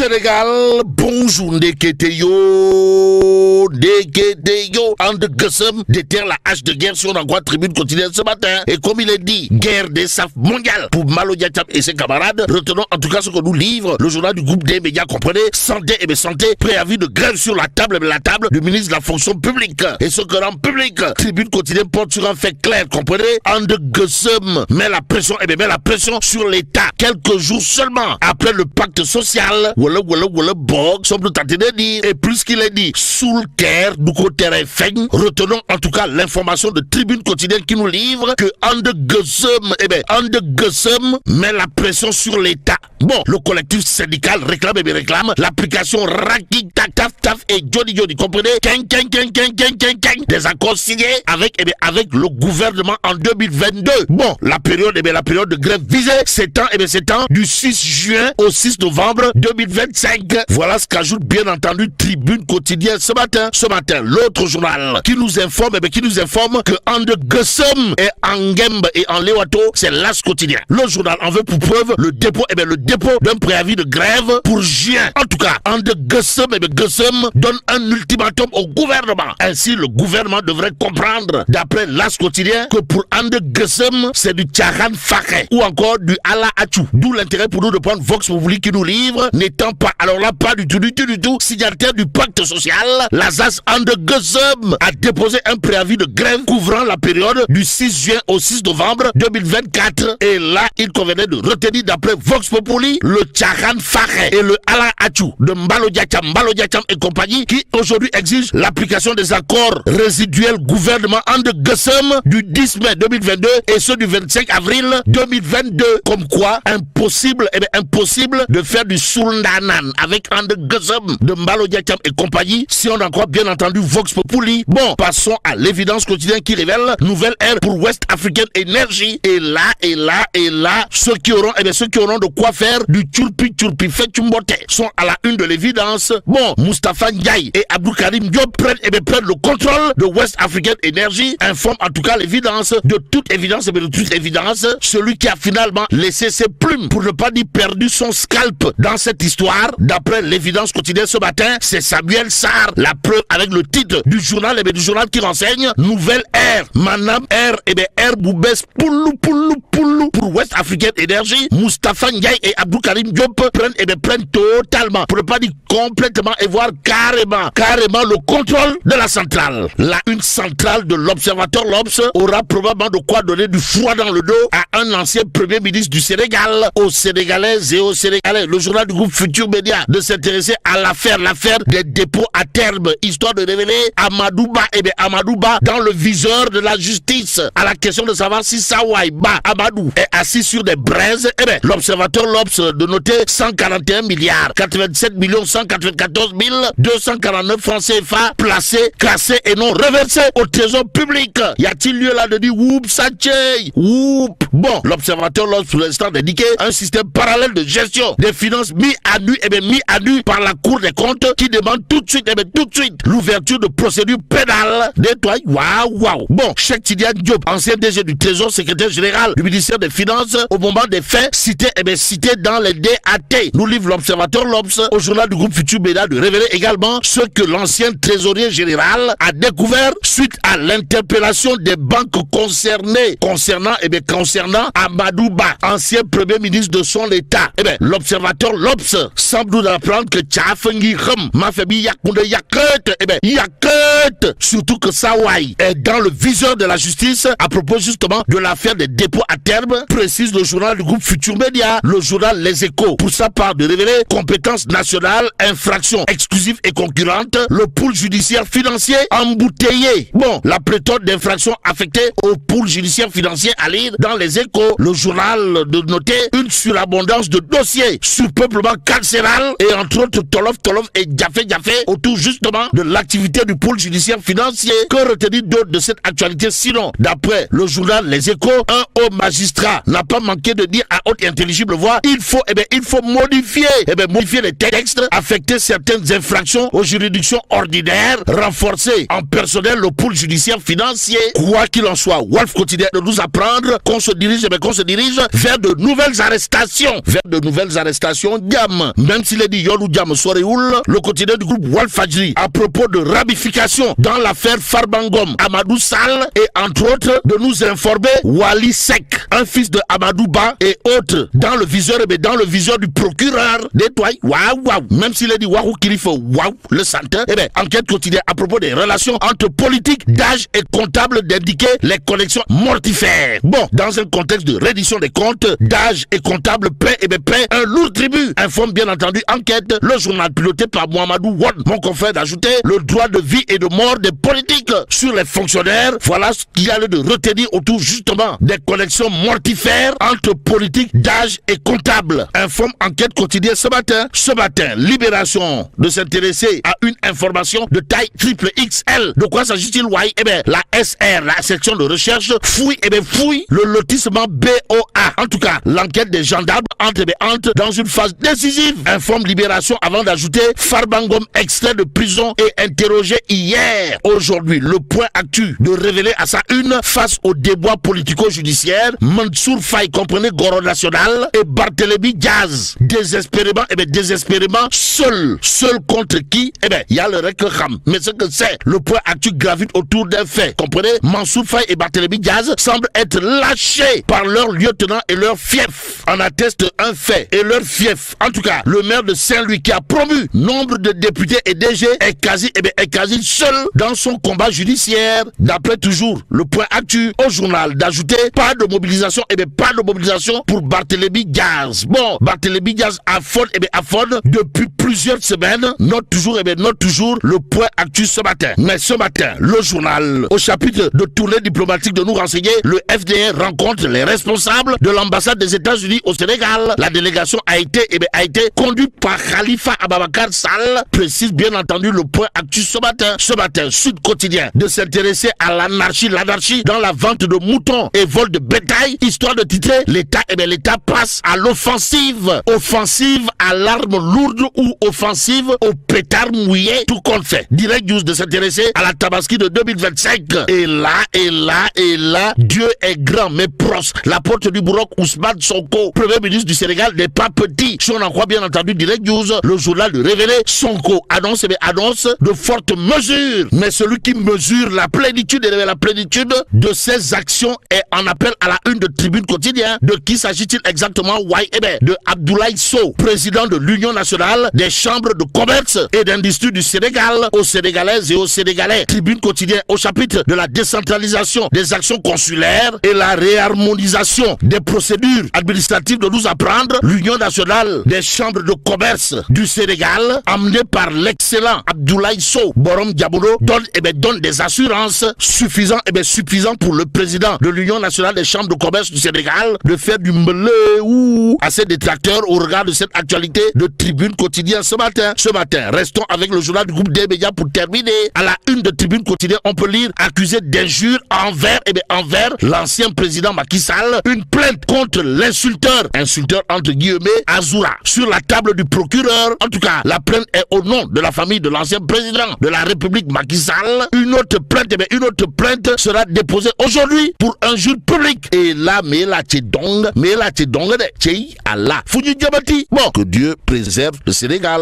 Sénégal, bonjour Ndeketeyo, Ande Gussum déterre la hache de guerre sur la droite tribune quotidienne ce matin. Et comme il est dit, guerre des SAF mondiale pour Malo Diatam et ses camarades. Retenons en tout cas ce que nous livre le journal du groupe des médias, comprenez, santé et santé, préavis de grève sur la table du ministre de la fonction publique. Et ce que rend public, tribune quotidienne porte sur un fait clair, comprenez, Ande Gussum met la pression, met la pression sur l'État. Quelques jours seulement après le pacte social, Bog, sommes-nous tentés de dire, et plus qu'il est dit, sous le terre, du côté Feng, retenons en tout cas l'information de tribune quotidienne qui nous livre que Ande Gussum, met la pression sur l'État. Bon, le collectif syndical réclame l'application Raki, Taf et Jody, comprenez? Des accords signés avec le gouvernement en 2022. Bon, la période de grève visée s'étend du 6 juin au 6 novembre 2025. Voilà ce qu'ajoute bien entendu Tribune quotidienne ce matin. L'autre journal qui nous informe que Ande Gussum et Angembe et en Lewato, c'est l'As quotidien. Le journal en veut pour preuve le dépôt d'un préavis de grève pour juin. En tout cas, Ande Gussum donne un ultimatum au gouvernement. Ainsi, le gouvernement devrait comprendre, d'après l'As quotidien, que pour Ande Gussum, c'est du Tcharan Fakhe ou encore du Ala Achou. D'où l'intérêt pour nous de prendre Vox Populi qui nous livre, n'étant pas, alors là, pas du tout, signataire du pacte social. L'Azas Ande Gussum a déposé un préavis de grève couvrant la période du 6 juin au 6 novembre 2024. Et là, il convenait de retenir, d'après Vox Populi, le Tcharan Fakhe et le Ala Achou de Mbalo Diatam et compagnie, qui aujourd'hui exigent l'application des accords résiduels gouvernement Ande Gussum du 10 mai 2022 et ceux du 25 avril 2022. Comme quoi, impossible de faire du Souldanan avec Ande Gussum de Mbalo Diatam et compagnie, si on en croit bien entendu Vox Populi. Bon, passons à l'évidence quotidienne qui révèle nouvelle ère pour West African Energy. Et là, ceux qui auront de quoi faire du tchurpi fait chumbote sont à la une de l'évidence. Bon, Moustapha Ndiaye et Abdou Karim Diop prennent le contrôle de West African Energy, informe en tout cas l'évidence, de toute évidence, celui qui a finalement laissé ses plumes, pour ne pas dire perdu son scalp dans cette histoire. D'après l'évidence quotidienne ce matin, c'est Samuel Sarr. La preuve avec le titre du journal, du journal qui renseigne nouvelle ère. Manam ère, ère Boubès Poulou pour West African Energy. Moustapha Ndiaye et Abdou Karim Diop prennent totalement, pour ne pas dire complètement, et voire carrément le contrôle de la centrale. Une centrale de l'Observateur L'Obs aura probablement de quoi donner du froid dans le dos à un ancien premier ministre du Sénégal, aux Sénégalaises et aux Sénégalais. Le journal du groupe Futur Média de s'intéresser à l'affaire des dépôts à terme, histoire de révéler Amadouba dans le viseur de la justice. À la question de savoir si Sawai Ba Amadou est assis sur des braises, l'Observateur L'Obs de noter 141 milliards 87 194 249 francs CFA placés, classés et non reversés au trésor public. Y a-t-il lieu là de dire whoop, Satchey, whoop? Bon, l'Observateur L'Obs pour l'instant indiqué un système parallèle de gestion des finances mis à nu par la Cour des comptes qui demande tout de suite l'ouverture de procédures pénales. Nettoyage, waouh. Bon, Cheikh Tidiane Diop, ancien DG du Trésor, secrétaire général du ministère des Finances, au moment des faits, cité dans les DAT. Nous livre l'Observateur L'Obs au journal du groupe Futur Média de révéler également ce que l'ancien trésorier général a découvert suite à l'interpellation des banques concernées concernant Amadou Ba, ancien premier ministre de son état. L'Observateur L'Obs semble nous apprendre que Tchafengi Ram Mafebi Yakounde Yaket, surtout que Sawai est dans le viseur de la justice à propos justement de l'affaire des dépôts à terme, précise le journal du groupe Futur Média. Le journal Les Échos, pour sa part, de révéler compétence nationale, infraction exclusive et concurrente, le pool judiciaire financier embouteillé. Bon, la pléthore d'infractions affectées au pool judiciaire financier à lire dans Les Échos. Le journal de noter une surabondance de dossiers, surpeuplement carcéral et entre autres Tolof et Diafé autour justement de l'activité du pool judiciaire financier. Que retenir d'autre de cette actualité sinon, d'après le journal Les Échos, un haut magistrat n'a pas manqué de dire à haute et intelligible voix il faut modifier les textes, affecter certaines infractions aux juridictions ordinaires, renforcer en personnel le pool judiciaire financier. Quoi qu'il en soit, Walf continue de nous apprendre qu'on se dirige vers de nouvelles arrestations. Diam. Même s'il est dit Yolou Diam Soreoul, le quotidien du groupe Walf Fadjri, à propos de ramification dans l'affaire Farbangom, Amadou Sall, et entre autres, de nous informer Wali Sek, un fils de Amadou Ba et autres, dans le viseur du procureur. Détoile, waouh. Même s'il est dit Wahou Kilifo, waouh, le centre, enquête quotidienne à propos des relations entre politique, d'âge et comptable d'indiquer les connexions mortifères. Bon, dans un contexte de reddition des comptes, d'âge et comptable paie un lourd tribut. Informe bien entendu enquête, le journal piloté par Mohamedou Wad, mon confrère, d'ajouter le droit de vie et de mort des politiques sur les fonctionnaires. Voilà ce qu'il y a lieu de retenir autour justement des connexions mortifères entre politique, d'âge et comptable. Informe enquête quotidienne ce matin. Libération de s'intéresser à une information de taille triple XL. De quoi s'agit-il? La SR, la section de recherche, fouille le lotissement BOA. En tout cas, l'enquête des gendarmes entre dans une phase décisive. Informe Libération avant d'ajouter Farbangom extrait de prison et interrogé hier. Aujourd'hui, le point actu de révéler à sa une face au débois politico-judiciaire, Mansour Faye, comprenez Goro National, et Barthélémy Diaz. Désespérément, seul contre qui? Il y a le Rekham. Mais ce que c'est, le point actu gravite autour d'un fait. Comprenez, Mansour Faye et Barthélémy Diaz semblent être lâchés par leur lieutenant et leur fief. En atteste un fait et leur fief. En tout cas, le maire de Saint-Louis qui a promu nombre de députés et DG est quasi seul dans son combat judiciaire. D'après toujours le point actu au journal d'ajouter pas de mobilisation pour Barthélémy Diaz. Bon, Barthélémy Diaz affode depuis plusieurs semaines. Note toujours le point actu ce matin. Mais ce matin, le journal au chapitre de tournée diplomatique de nous renseigner, le FDR rencontre les responsables de l'ambassade des États-Unis au Sénégal. La délégation a été conduite par Khalifa Ababakar Sall, précise bien entendu le point actu ce matin. Sud Quotidien, de s'intéresser à l'anarchie dans la vente de moutons et vol de bétail, histoire de titrer l'État passe à l'offensive. Offensive à l'arme lourde ou offensive au pétard mouillé, tout compte fait. Direct News de s'intéresser à la Tabaski de 2025. Et là, Dieu est grand mais proche. La porte du Bourroc Ousmane Sonko, premier ministre du Sénégal, n'est pas petit. Si on en croit bien entendu Direct News, le journal de révélé, Sonko annonce de fortes mesures. Mais celui qui mesure la plénitude de ses actions est en appel à la une de Tribune Quotidien. De qui s'agit-il exactement? De Abdoulaye Sow, président de l'Union nationale des chambres de commerce et d'industrie du Sénégal, aux Sénégalaises et aux Sénégalais. Tribune Quotidien au chapitre de la décentralisation des actions consulaires et la réharmonisation des procédures administratives, de nous apprendre l'Union nationale des chambres de commerce du Sénégal, amenée par l'excellent Abdoulaye Sow Borom Diabono, donne des assurances suffisantes pour le président de l'Union nationale des chambres de commerce du Sénégal de faire du mêlé ou à ses détracteurs au regard de cette actualité de Tribune Quotidien ce matin. Restons avec le journal du groupe des médias pour terminer. À la une de Tribune Quotidien, on peut lire accusé d'injures envers l'ancien président Macky Sall, une plainte contre insulteur entre guillemets, Azoura, sur la table du procureur. En tout cas, la plainte est au nom de la famille de l'ancien président de la République Macky Sall. Une autre plainte sera déposée aujourd'hui pour injure publique. Et là, mais là, Allah. Bon, que Dieu préserve le Sénégal.